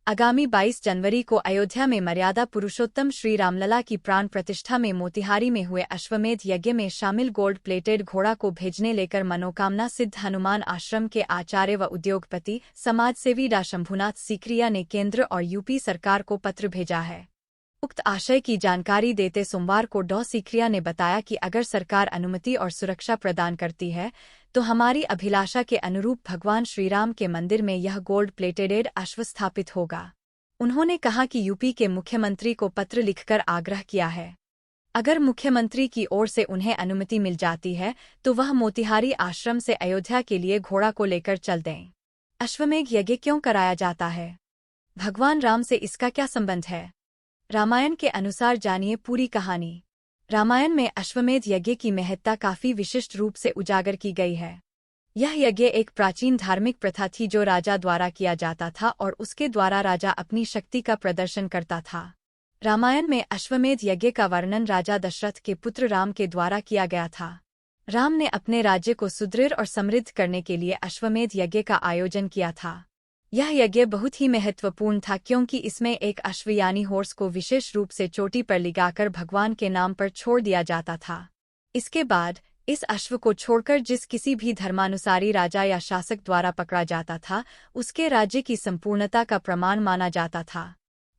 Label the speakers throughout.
Speaker 1: आगामी 22 जनवरी को अयोध्या में मर्यादा पुरुषोत्तम श्री रामलला की प्राण प्रतिष्ठा में मोतिहारी में हुए अश्वमेध यज्ञ में शामिल गोल्ड प्लेटेड घोड़ा को भेजने लेकर मनोकामना सिद्ध हनुमान आश्रम के आचार्य व उद्योगपति समाजसेवी डा शंभुनाथ सीकरिया ने केंद्र और यूपी सरकार को पत्र भेजा है। उक्त आशय की जानकारी देते सोमवार को डॉ सीकरिया ने बताया कि अगर सरकार अनुमति और सुरक्षा प्रदान करती है तो हमारी अभिलाषा के अनुरूप भगवान श्रीराम के मंदिर में यह गोल्ड प्लेटेड अश्व स्थापित होगा। उन्होंने कहा कि यूपी के मुख्यमंत्री को पत्र लिखकर आग्रह किया है। अगर मुख्यमंत्री की ओर से उन्हें अनुमति मिल जाती है तो वह मोतिहारी आश्रम से अयोध्या के लिए घोड़ा को लेकर चल दें। अश्वमेध यज्ञ क्यों कराया जाता है? भगवान राम से इसका क्या संबंध है? रामायण के अनुसार जानिए पूरी कहानी। रामायण में अश्वमेध यज्ञ की महत्ता काफी विशिष्ट रूप से उजागर की गई है। यह यज्ञ एक प्राचीन धार्मिक प्रथा थी जो राजा द्वारा किया जाता था और उसके द्वारा राजा अपनी शक्ति का प्रदर्शन करता था। रामायण में अश्वमेध यज्ञ का वर्णन राजा दशरथ के पुत्र राम के द्वारा किया गया था। राम ने अपने राज्य को सुदृढ़ और समृद्ध करने के लिए अश्वमेध यज्ञ का आयोजन किया था। यह यज्ञ बहुत ही महत्वपूर्ण था क्योंकि इसमें एक अश्व यानी हॉर्स को विशेष रूप से चोटी पर लिगाकर भगवान के नाम पर छोड़ दिया जाता था। इसके बाद इस अश्व को छोड़कर जिस किसी भी धर्मानुसारी राजा या शासक द्वारा पकड़ा जाता था उसके राज्य की संपूर्णता का प्रमाण माना जाता था।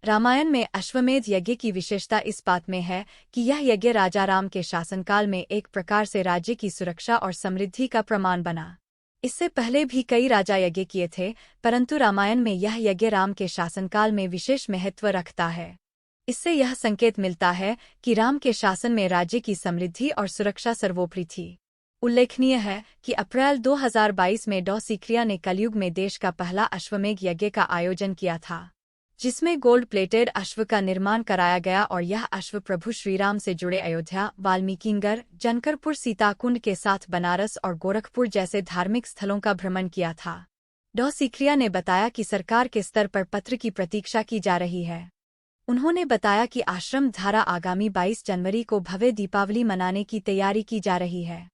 Speaker 1: रामायण में अश्वमेध यज्ञ की विशेषता इस बात में है कि यह यज्ञ राजा राम के शासनकाल में एक प्रकार से राज्य की सुरक्षा और समृद्धि का प्रमाण बना। इससे पहले भी कई राजा यज्ञ किए थे, परंतु रामायण में यह यज्ञ राम के शासनकाल में विशेष महत्व रखता है। इससे यह संकेत मिलता है कि राम के शासन में राज्य की समृद्धि और सुरक्षा सर्वोपरि थी। उल्लेखनीय है कि अप्रैल 2022 में डॉ सीकरिया ने कलयुग में देश का पहला अश्वमेध यज्ञ का आयोजन किया था, जिसमें गोल्ड प्लेटेड अश्व का निर्माण कराया गया और यह अश्व प्रभु श्रीराम से जुड़े अयोध्या, वाल्मीकिनगर, जनकपुर, सीताकुंड के साथ बनारस और गोरखपुर जैसे धार्मिक स्थलों का भ्रमण किया था। डॉ सीकरिया ने बताया कि सरकार के स्तर पर पत्र की प्रतीक्षा की जा रही है। उन्होंने बताया कि आश्रम धारा आगामी 22 जनवरी को भव्य दीपावली मनाने की तैयारी की जा रही है।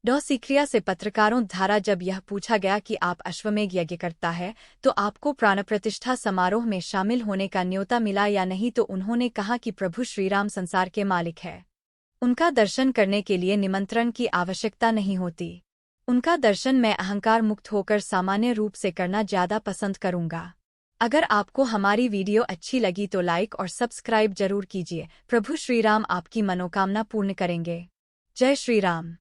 Speaker 1: डॉ सीकरिया से पत्रकारों द्वारा जब यह पूछा गया कि आप अश्वमेध यज्ञ करता है तो आपको प्राण प्रतिष्ठा समारोह में शामिल होने का न्योता मिला या नहीं, तो उन्होंने कहा कि प्रभु श्रीराम संसार के मालिक है। उनका दर्शन करने के लिए निमंत्रण की आवश्यकता नहीं होती। उनका दर्शन मैं अहंकार मुक्त होकर सामान्य रूप से करना ज़्यादा पसंद करूंगा। अगर आपको हमारी वीडियो अच्छी लगी तो लाइक और सब्सक्राइब जरूर कीजिए। प्रभु श्रीराम आपकी मनोकामना पूर्ण करेंगे। जय श्री राम।